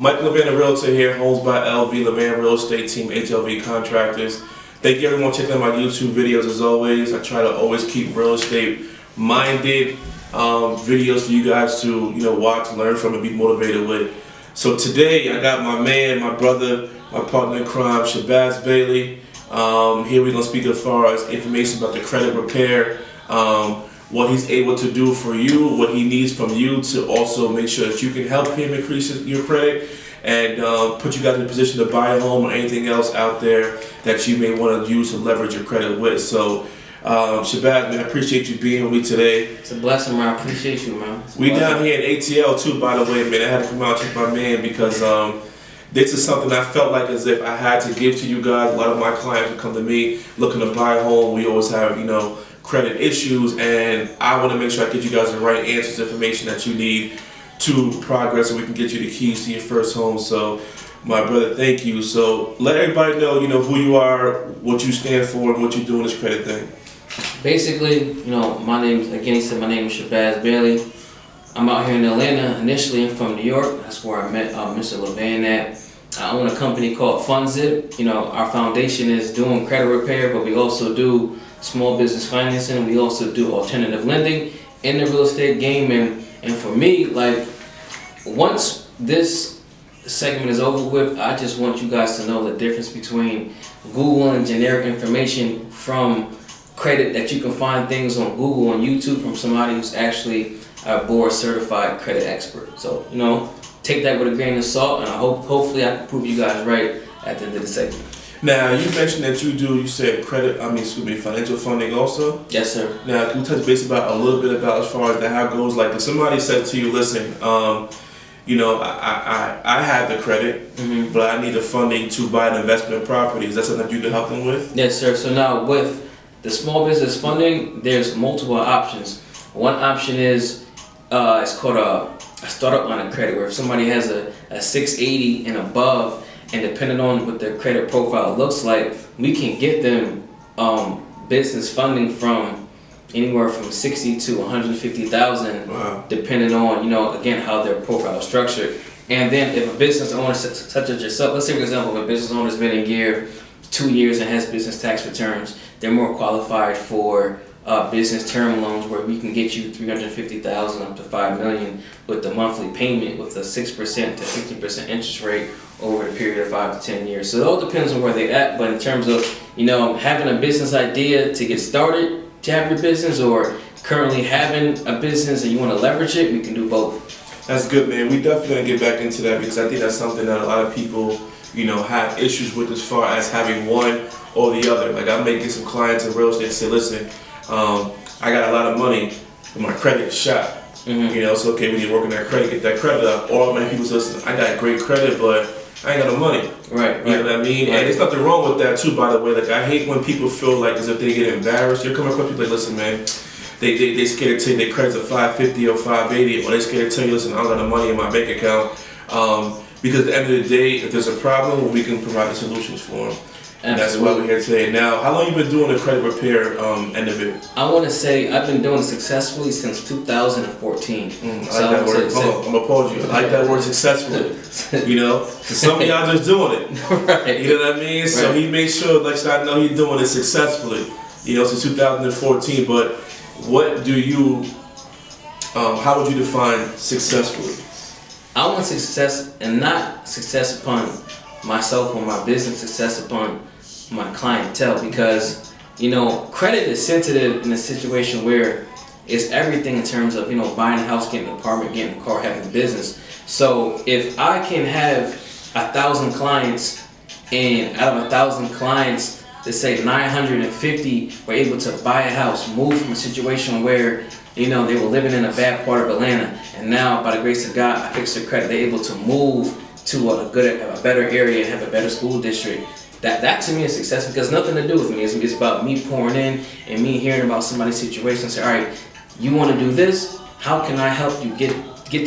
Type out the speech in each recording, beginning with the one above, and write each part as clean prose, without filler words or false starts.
Mike Levin, a realtor here, homes by LV Levin Real Estate Team, HLV Contractors. Thank you everyone for checking out my YouTube videos as always. I try to always keep real estate minded videos for you guys to watch, learn from, and be motivated with. So today I got my man, my brother, my partner in crime, Shabazz Bailey. Here we're going to speak as far as information about the credit repair, what he's able to do for you, what he needs from you to also make sure that you can help him increase your credit and put you guys in a position to buy a home or anything else out there that you may want to use to leverage your credit with. So Shabazz, man, I appreciate you being with me today. It's a blessing, man. I appreciate you, man. We down here in ATL too, by the way, man. I had to come out and check my man because this is something I felt like as if I had to give to you guys. A lot of my clients would come to me looking to buy a home. We always have, credit issues, and I want to make sure I get you guys the right answers, information that you need to progress, so we can get you the keys to your first home. So, my brother, thank you. So, let everybody know, who you are, what you stand for, and what you do in this credit thing. Basically, my name is Shabazz Bailey. I'm out here in Atlanta. Initially, I'm from New York. That's where I met Mr. Levin at. I own a company called FundZip. Our foundation is doing credit repair, but we also do small business financing. We also do alternative lending in the real estate game. And for me, once this segment is over with, I just want you guys to know the difference between Google and generic information from credit that you can find things on Google and YouTube from somebody who's actually a board certified credit expert. So, take that with a grain of salt, and hopefully I can prove you guys right at the end of the segment. Now, you mentioned that you said financial funding also? Yes, sir. Now, can you touch base about a little bit about as far as how it goes? Like, if somebody says to you, listen, I have the credit, but I need the funding to buy an investment property. Is that something that you can help them with? Yes, sir. So now with the small business funding, there's multiple options. One option is, it's called a startup line of credit, where if somebody has a 680 and above, and depending on what their credit profile looks like, we can get them business funding from anywhere from 60 to 150,000, wow, depending on again how their profile is structured. And then if a business owner such as yourself, let's say for example, if a business owner's been in gear 2 years and has business tax returns, they're more qualified for business term loans, where we can get you 350,000 up to 5 million with the monthly payment with a 6% to 15% interest rate over the period of 5 to 10 years. So it all depends on where they're at. But in terms of having a business idea to get started to have your business, or currently having a business and you want to leverage it, we can do both. That's good, man. We definitely gonna get back into that, because I think that's something that a lot of people have issues with, as far as having one or the other. Like, I may get some clients in real estate and say, listen, I got a lot of money, but my credit is shot. So okay, when you're working that credit, get that credit up. Or many people say, listen, I got great credit, but I ain't got no money. Right. You know what I mean? Right. And there's nothing wrong with that too, by the way. Like, I hate when people feel like as if they get embarrassed. You're coming across people like, listen, man, they scared to tell you their credit's a 550 or 580, or they scared to tell you, listen, I don't got no money in my bank account. Because at the end of the day, if there's a problem, we can provide the solutions for them. And that's why we're here today. Now, how long have you been doing the credit repair end of it? I want to say I've been doing it successfully since 2014. I like that word. Hold on, I'm going to pause you. I like that word, successfully. Because some of y'all just doing it. Right. You know what I mean? Right. So he made sure, like I know he's doing it successfully, since 2014. But what do you, how would you define successfully? I want success, and not success upon myself or my business, success upon my clientele, because credit is sensitive in a situation where it's everything in terms of buying a house, getting an apartment, getting a car, having a business. So if I can have 1,000 clients, and out of 1,000 clients, let's say 950 were able to buy a house, move from a situation where they were living in a bad part of Atlanta, and now by the grace of God, I fixed their credit, they're able to move to a better area and have a better school district. That to me is success, because nothing to do with me. It's about me pouring in and me hearing about somebody's situation and say, all right, you want to do this? How can I help you get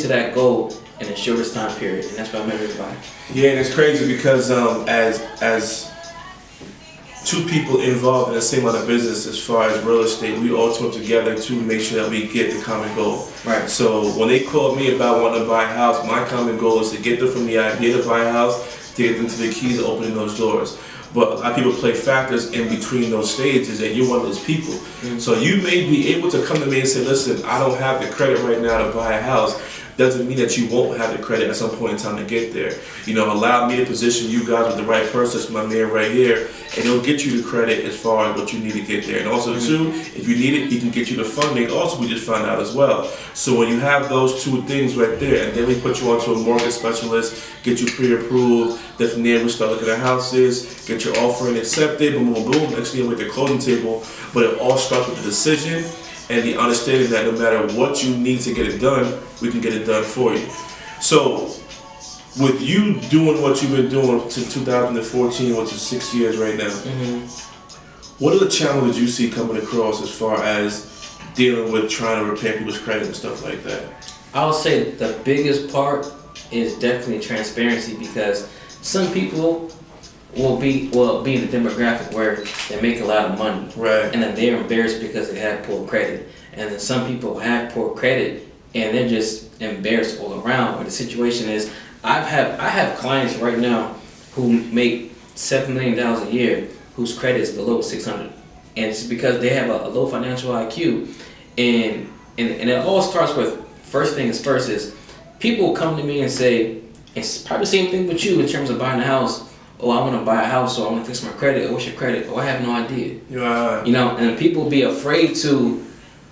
to that goal in the shortest time period? And that's what I'm everybody. Yeah, and it's crazy because as two people involved in the same line of business as far as real estate, we all work together to make sure that we get the common goal. Right. So when they called me about wanting to buy a house, my common goal is to get them from the idea to buy a house to get them to the keys to opening those doors. But a lot of people play factors in between those stages, and you're one of those people. So you may be able to come to me and say, listen, I don't have the credit right now to buy a house. Doesn't mean that you won't have the credit at some point in time to get there. You know, allow me to position you guys with the right person, that's my man right here, and it'll get you the credit as far as what you need to get there. And also too, if you need it, he can get you the funding. Also, we just found out as well. So when you have those two things right there, and then we put you onto a mortgage specialist, get you pre-approved, then from there we start looking at houses, get your offering accepted, boom, boom, boom. Next thing we're at the closing table. But it all starts with the decision and the understanding that no matter what you need to get it done, we can get it done for you. So, with you doing what you've been doing since 2014, which is 6 years right now, what are the challenges you see coming across as far as dealing with trying to repair people's credit and stuff like that? I'll say the biggest part is definitely transparency, because some people will be in a demographic where they make a lot of money, right? And then they're embarrassed because they have poor credit. And then some people have poor credit and they're just embarrassed all around. But the situation is, I have clients right now who make $7 million a year whose credit is below 600, and it's because they have a low financial IQ. And it all starts with, first thing is first is people come to me and say, it's probably the same thing with you in terms of buying a house. Oh, I want to buy a house, so I want to fix my credit. Oh, what's your credit? Oh, I have no idea. Right. You know, and people be afraid to,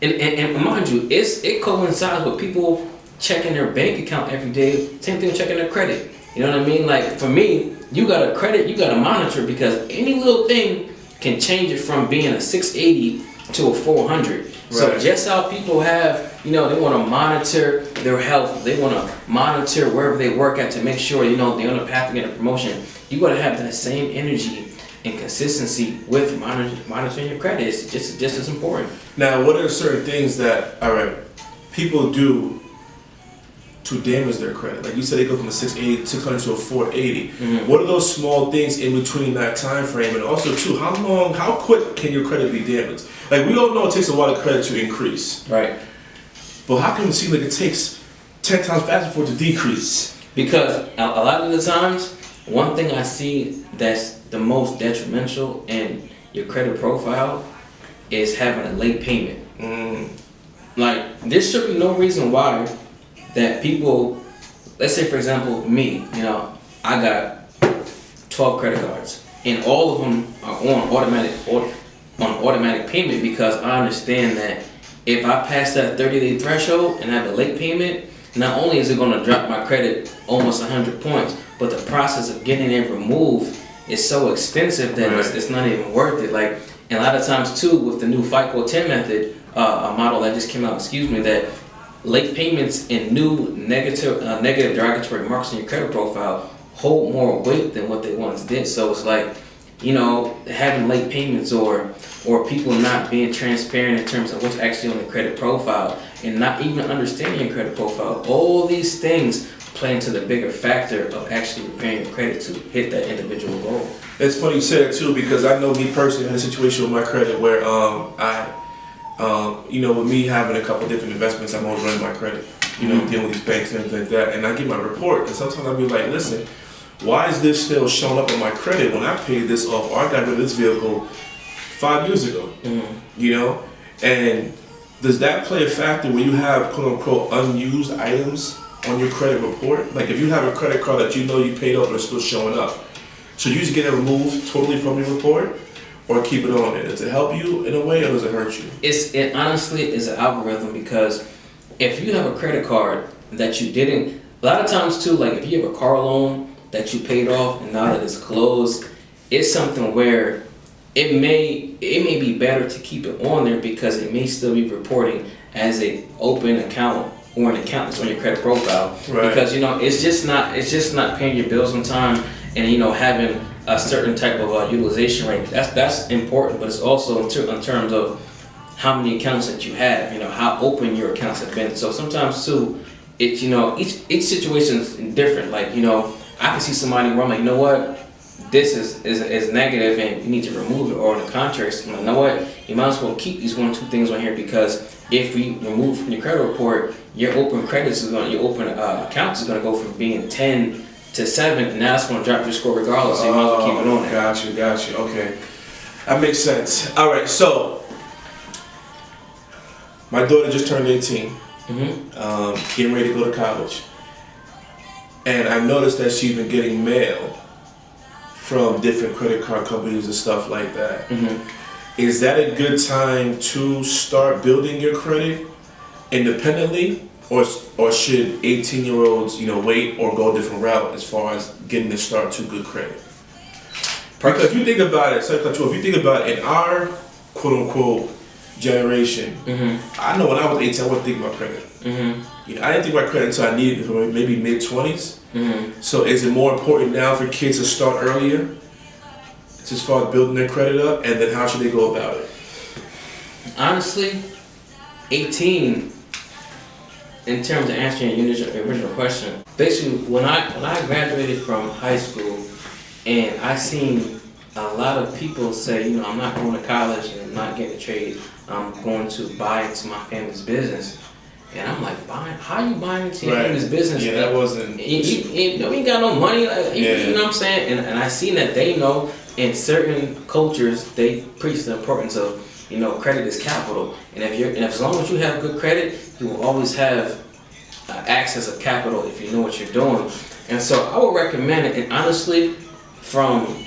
and mind you, it coincides with people checking their bank account every day. Same thing with checking their credit. You know what I mean? Like, for me, you got a credit, you got to monitor, because any little thing can change it from being a 680 to a 400. Right. So just how people have, you know, they want to monitor their health, they want to monitor wherever they work at to make sure, you know, they're on a path to get a promotion. You got to have that same energy and consistency with monitoring your credit. It's just as important. Now, what are certain things that, all right, people do to damage their credit? Like you said, they go from a 600 to a 480. What are those small things in between that time frame? And also, too, how quick can your credit be damaged? Like, we all know it takes a lot of credit to increase. Right. But how can it seem like it takes 10 times faster for it to decrease? Because a lot of the times, one thing I see that's the most detrimental in your credit profile is having a late payment. Like, there should be no reason why that people, let's say for example, me, you know, I got 12 credit cards and all of them are on automatic payment, because I understand that if I pass that 30-day threshold and have a late payment, not only is it going to drop my credit almost 100 points, but the process of getting it removed is so extensive that it's not even worth it. Like, and a lot of times too, with the new FICO 10 method, a model that just came out, that late payments and new negative derogatory marks in your credit profile hold more weight than what they once did. So it's like, you know, having late payments or people not being transparent in terms of what's actually on the credit profile and not even understanding your credit profile. All these things play into the bigger factor of actually repaying your credit to hit that individual goal. It's funny you say that too, because I know me personally had a situation with my credit where you know, with me having a couple different investments, I'm always running my credit, you know, dealing with these banks and things like that. And I get my report, and sometimes I'll be like, listen, why is this still showing up on my credit when I paid this off, or I got rid of this vehicle 5 years ago? You know? And does that play a factor when you have quote unquote unused items on your credit report? Like, if you have a credit card that you know you paid off but it's still showing up, should you just get it removed totally from your report, or keep it on there? Does it help you in a way, or does it hurt you? It honestly is an algorithm, because if you have a credit card that you didn't, a lot of times too, like if you have a car loan that you paid off and now that it's closed, it's something where it may be better to keep it on there, because it may still be reporting as a open account or an account that's on your credit profile. Right. Because, you know, it's just not paying your bills on time, and, you know, having a certain type of utilization rate. That's important, but it's also in terms of how many accounts that you have, you know, how open your accounts have been. So sometimes too, it's, you know, each situation is different. Like, you know, I can see somebody where I'm like, you know what, this is negative and you need to remove it, or on the contrary, so you know what, you might as well keep these 1 or 2 things on here, because if we remove from your credit report, your open credits is going, your open accounts is going to go from being 10 to 7, and now it's going to drop your score regardless. So you might as well keep it on there. Got you. Okay, that makes sense. All right, so my daughter just turned 18, getting ready to go to college, and I noticed that she's been getting mail from different credit card companies and stuff like that. Is that a good time to start building your credit independently, or should 18-year-olds, wait or go a different route as far as getting to start to good credit? Because if you think about it, if you think about it, in our quote-unquote generation, I know when I was 18, I wasn't thinking about credit. I didn't think about credit until I needed it for maybe mid-20s. So is it more important now for kids to start earlier, as far as building their credit up, and then how should they go about it? Honestly, 18, in terms of answering your original question, basically when I graduated from high school, and I seen a lot of people say, I'm not going to college and I'm not getting a trade, I'm going to buy into my family's business. And I'm like, how you buying into your family's business? Yeah, that wasn't... You ain't got no money, you know what I'm saying? And I seen that they know in certain cultures, they preach the importance of, credit is capital. And as long as you have good credit, you will always have access of capital if you know what you're doing. And so I would recommend it, and honestly, from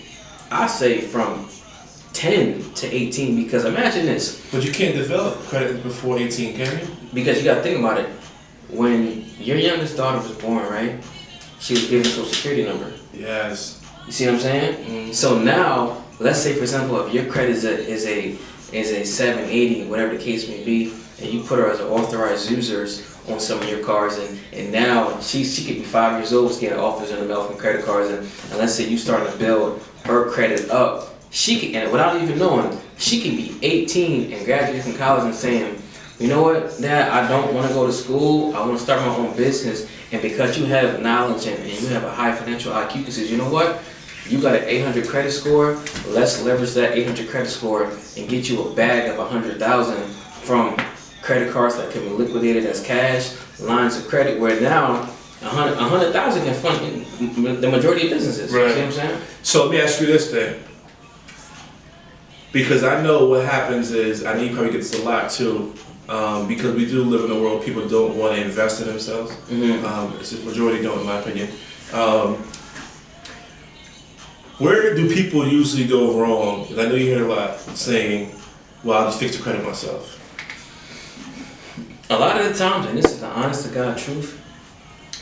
10 to 18, because imagine this. But you can't develop credit before 18, can you? Because you gotta think about it. When your youngest daughter was born, right? She was given a social security number. Yes. You see what I'm saying? So now, let's say for example, if your credit is a 780, whatever the case may be, and you put her as an authorized users on some of your cards, and now she could be 5 years old, getting offers in the mail from credit cards, and let's say you starting to build her credit up, she can, and without even knowing, she can be 18 and graduate from college and saying, you know what, Dad, I don't want to go to school, I want to start my own business. And because you have knowledge and you have a high financial IQ, you can say, you know what, you got an 800 credit score, let's leverage that 800 credit score and get you a bag of 100,000 from credit cards that can be liquidated as cash, lines of credit, where now 100,000 can fund the majority of businesses. Right. You see what I'm saying? So let me ask you this then. Because I know what happens is, I know you probably get this a lot too, because we do live in a world people don't want to invest in themselves. It's a majority don't, in my opinion. Where do people usually go wrong? Because I know you hear a lot saying, well, I'll just fix the credit myself. A lot of the times, and this is the honest to God truth,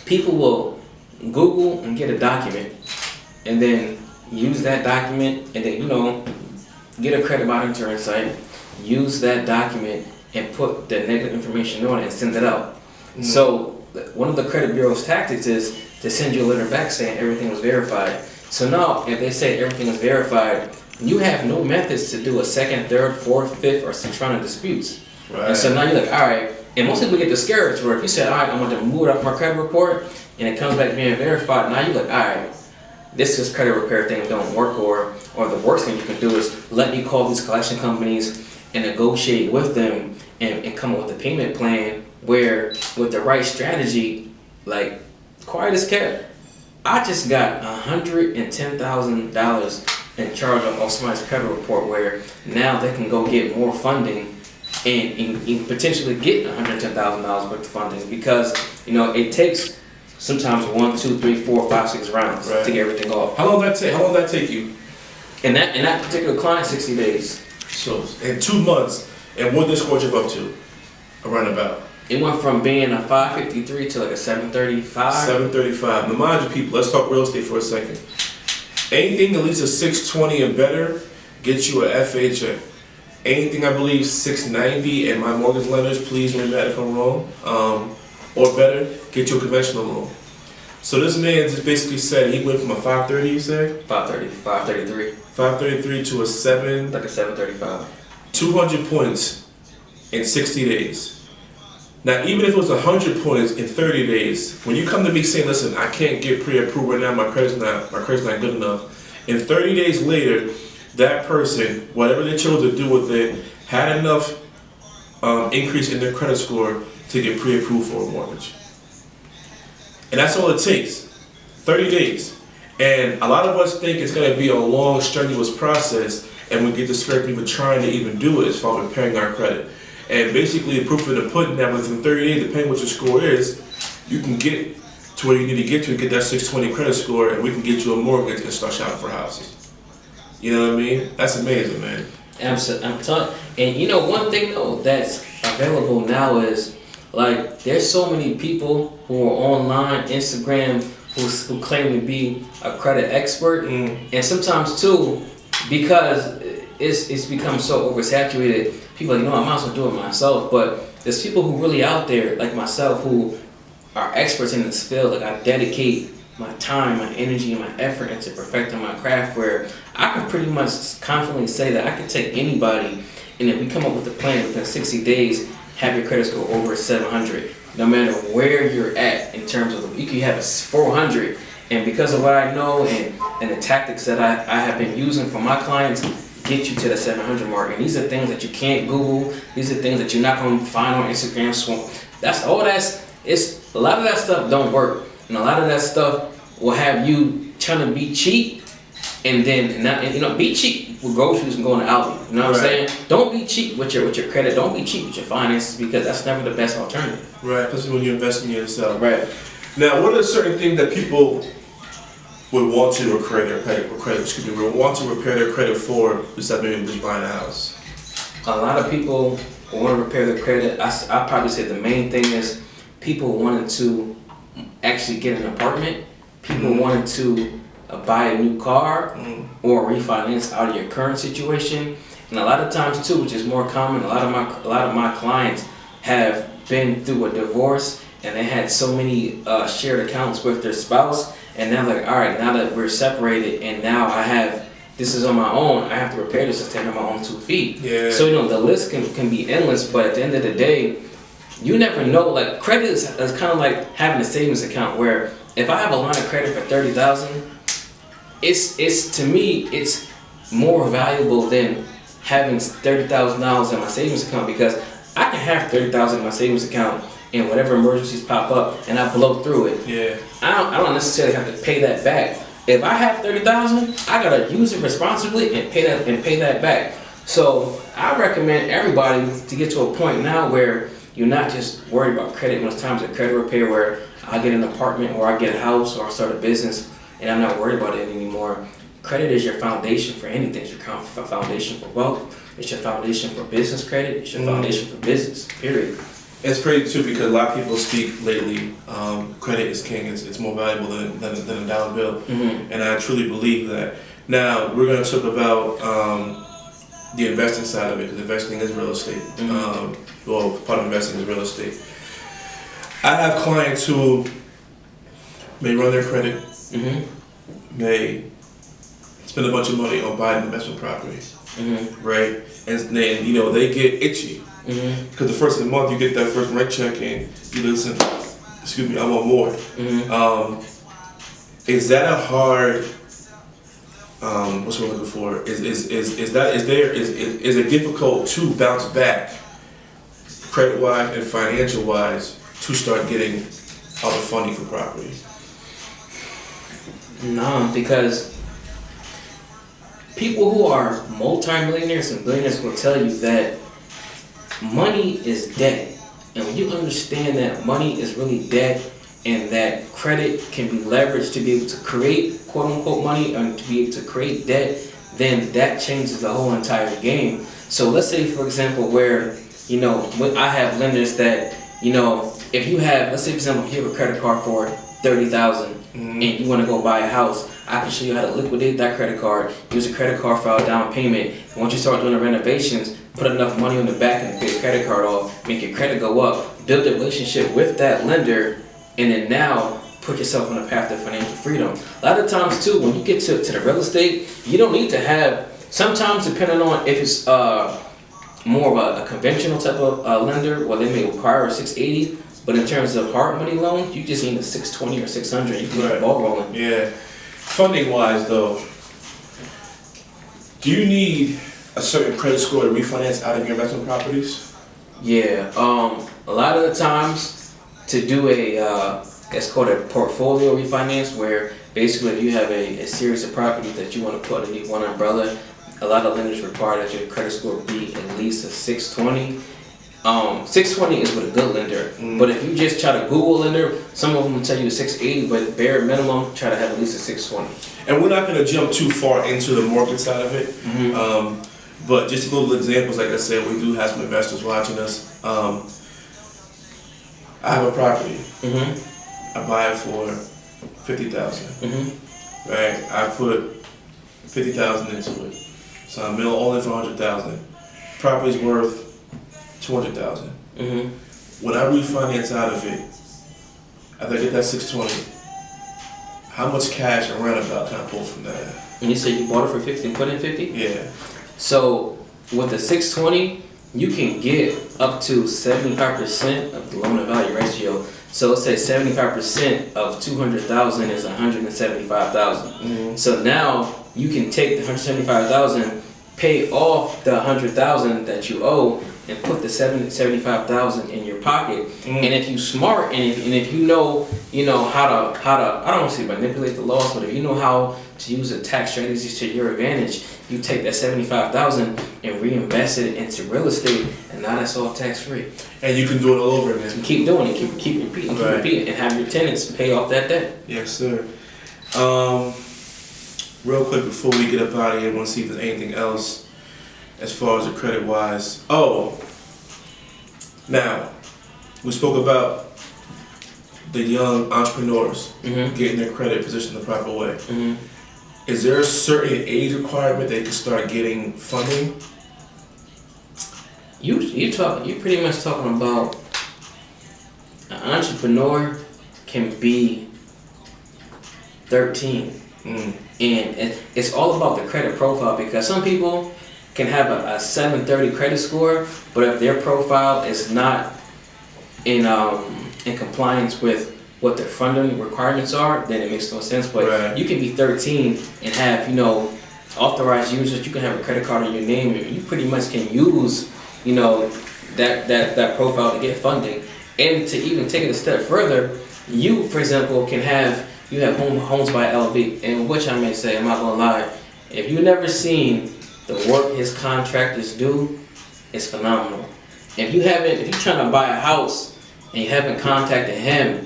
people will Google and get a document and then use that document and then, get a credit monitoring site, use that document and put the negative information on it and send it out. So one of the credit bureau's tactics is to send you a letter back saying everything was verified. So now if they say everything is verified, you have no methods to do a second, third, fourth, fifth, or sixth round of disputes. Right. And so now you're like, all right, and most people get discouraged where if you said, all right, I'm going to move it off my credit report and it comes back being verified, now you're like, all right, this credit repair thing don't work, or the worst thing you can do is let me call these collection companies and negotiate with them and come up with a payment plan where with the right strategy, like quiet as kept. I just got $110,000 in charge off somebody's credit report where now they can go get more funding and potentially get $110,000 worth of funding, because it takes sometimes 1, 2, 3, 4, 5, 6 rounds to get everything off. How long did that take you? And that particular client, 60 days. So in 2 months, and what did this score jump up to? Around about? It went from being a 553 to like a 735. 735. Now mind you people, let's talk real estate for a second. Anything at least a 620 and better gets you an FHA. Anything I believe 690, and my mortgage lenders, please remember that if I'm wrong, or better, get you a conventional loan. So this man just basically said he went from a 530, you said? 533. 533 to a 7. Like a 735. 200 points in 60 days. Now, even if it was 100 points in 30 days, when you come to me saying, listen, I can't get pre-approved right now, my credit's not good enough, And 30 days later, that person, whatever they chose to do with it, had enough increase in their credit score to get pre-approved for a mortgage. And that's all it takes, 30 days. And a lot of us think it's going to be a long, strenuous process, and we get discouraged even trying to even do it as far as repairing our credit. And basically, the proof of the pudding that within 30 days, depending what your score is, you can get to where you need to get that 620 credit score, and we can get you a mortgage and start shopping for houses. You know what I mean? That's amazing, man. Absolutely. I'm telling. And you know, one thing though that's available now is like there's so many people who are online, Instagram, who claim to be a credit expert, and sometimes too, because it's become so oversaturated, people are like, I might as well do it myself. But there's people who really out there like myself who are experts in this field. Like I dedicate my time, my energy, and my effort into perfecting my craft, where I can pretty much confidently say that I can take anybody, and if we come up with a plan within 60 days, have your credit score over 700. No matter where you're at in terms of, you can have a 400, and because of what I know and the tactics that I have been using for my clients, get you to the 700 mark. And these are things that you can't Google. These are things that you're not going to find on Instagram. So it's a lot of that stuff don't work, and a lot of that stuff will have you trying to be cheap, and then be cheap with groceries and going to Aldi. You know what I'm saying? Don't be cheap with your credit. Don't be cheap with your finances, because that's never the best alternative. Right, especially when you invest in yourself. Right. Now, what are certain things that people would want to repair their credit? Would want to repair their credit for, besides maybe just buying a house? A lot of people want to repair their credit. I probably say the main thing is people wanted to actually get an apartment. People wanted to buy a new car or refinance out of your current situation. And a lot of times too, which is more common, a lot of my clients have been through a divorce, and they had so many shared accounts with their spouse, and now they're like, all right, now that we're separated and now this is on my own, I have to repair this to stand on my own 2 feet. Yeah. So the list can be endless, but at the end of the day, you never know. Like credit is kind of like having a savings account, where if I have a line of credit for $30,000, it's to me it's more valuable than having $30,000 in my savings account, because I can have $30,000 in my savings account, and whatever emergencies pop up and I blow through it. Yeah. I don't necessarily have to pay that back. If I have $30,000, I gotta use it responsibly and pay that back. So I recommend everybody to get to a point now where you're not just worried about credit when it's time to credit repair, where I get an apartment or I get a house or I start a business and I'm not worried about it anymore. Credit is your foundation for anything. It's your foundation for wealth. It's your foundation for business credit. It's your foundation for business, period. It's crazy too, because a lot of people speak lately, credit is king. It's more valuable than a dollar bill. And I truly believe that. Now, we're going to talk about the investing side of it, because investing is real estate. Well, part of investing is real estate. I have clients who may run their credit, may spend a bunch of money on buying investment properties, right? And then, they get itchy. Because the first of the month, you get that first rent check and you listen, excuse me, I want more. Is that a hard, what's what I'm looking for? Is it difficult to bounce back credit-wise and financial-wise to start getting other funding for property? No, because people who are multi-millionaires and billionaires will tell you that money is debt. And when you understand that money is really debt, and that credit can be leveraged to be able to create quote-unquote money and to be able to create debt, then that changes the whole entire game. So let's say, for example, where, I have lenders that, if you have, let's say, for example, if you have a credit card for $30,000 and you want to go buy a house, I can show you how to liquidate that credit card, use a credit card for a down payment. And once you start doing the renovations, put enough money on the back and pay your credit card off, make your credit go up, build a relationship with that lender, and then now put yourself on a path to financial freedom. A lot of times too, when you get to the real estate, you don't need to have, sometimes depending on if it's more of a conventional type of lender, where they may require a 680, but in terms of hard money loans, you just need a 620 or 600, you can get the ball rolling. Yeah. Funding wise though, Do you need a certain credit score to refinance out of your investment properties? Yeah, a lot of the times to do it's called a portfolio refinance, where basically if you have a series of properties that you want to put underneath one umbrella, a lot of lenders require that your credit score be at least a 620. 620 is with a good lender, but if you just try to Google lender, some of them will tell you a 680, but bare minimum, try to have at least a 620. And we're not going to jump too far into the mortgage side of it, but just little examples, like I said, we do have some investors watching us. I have a property. I buy it for $50,000. Right? I put $50,000 into it, so I'm all in for $100,000. Property's worth $200,000. When I refinance out of it, after I get that 620, how much cash around about can I pull from that? And you said you bought it for 50 and put in 50? Yeah. So with the 620, you can get up to 75% of the loan to value ratio. So let's say 75% of 200,000 is 175,000. So now you can take the 175,000, pay off the 100,000 that you owe, and put the 75,000 in your pocket. And if you smart and if you know how to I don't want to say manipulate the laws, but if you know how to use the tax strategies to your advantage, you take that 75,000 and reinvest it into real estate, and now that's all tax free. And you can do it all over again. You keep doing it, keep repeating, and have your tenants pay off that debt. Yes, sir. Real quick before we get up out of here, I want to see if there's anything else as far as the credit wise. Now, we spoke about the young entrepreneurs getting their credit positioned the proper way. Is there a certain age requirement they can start getting funding? You're pretty much talking about an entrepreneur can be 13. And it's all about the credit profile, because some people can have a 730 credit score, but if their profile is not in compliance with what their funding requirements are, then it makes no sense. But you can be 13 and have authorized users. You can have a credit card in your name, and you pretty much can use that profile to get funding. And to even take it a step further, you, for example, can have Homes by LV, and which I may say, I'm not gonna lie, if you've never seen the work his contractors do, it's phenomenal. If you're trying to buy a house and you haven't contacted him,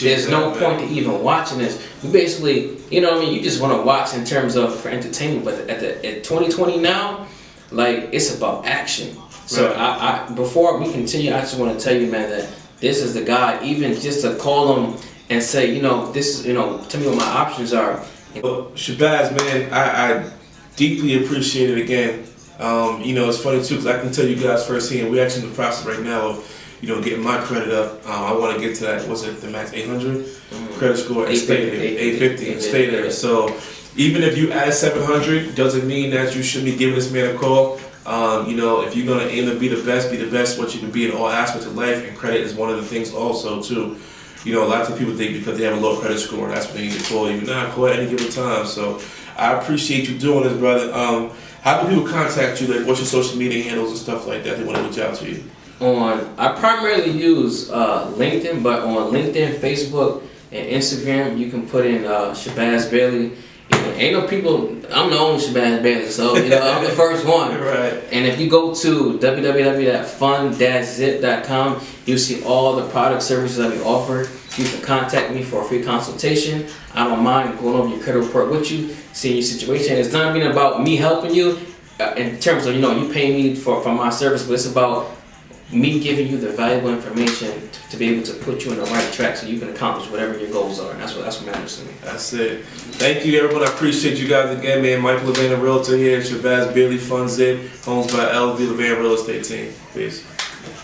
there's no point to even watching this. You basically, you just want to watch in terms of for entertainment. But at 2020 now, like, it's about action. So I before we continue, I just want to tell you, man, that this is the guy. Even just to call him and say, this is, tell me what my options are. Well, Shabazz, man, I deeply appreciate it again. It's funny too, because I can tell you guys firsthand, we're actually in the process right now of, getting my credit up. I want to get to that, what's it, the max 800 credit score, and stay there, 850, and stay there. So even if you add 700, doesn't mean that you shouldn't be giving this man a call. If you're going to aim to be the best what you can be in all aspects of life, and credit is one of the things also too. Lots of people think because they have a low credit score, that's when they need to call you. Nah, call at any given time. So I appreciate you doing this, brother. How do people contact you? Like, what's your social media handles and stuff like that? They want to reach out to you. I primarily use LinkedIn, but on LinkedIn, Facebook, and Instagram, you can put in Shabazz Bailey. Ain't no people, I'm the only Shabazz Bailey, so I'm the first one. Right. And if you go to www.fund-zip.com, you'll see all the product services that we offer. You can contact me for a free consultation. I don't mind going over your credit report with you, seeing your situation. It's not even about me helping you in terms of, you pay me for my service, but it's about me giving you the valuable information to be able to put you on the right track so you can accomplish whatever your goals are. And that's what matters to me. That's it. Thank you, everyone. I appreciate you guys again, man. Michael Levine, Realtor here. Shabazz Bailey, Fund Zip, Homes by LV Levine Real Estate Team. Peace.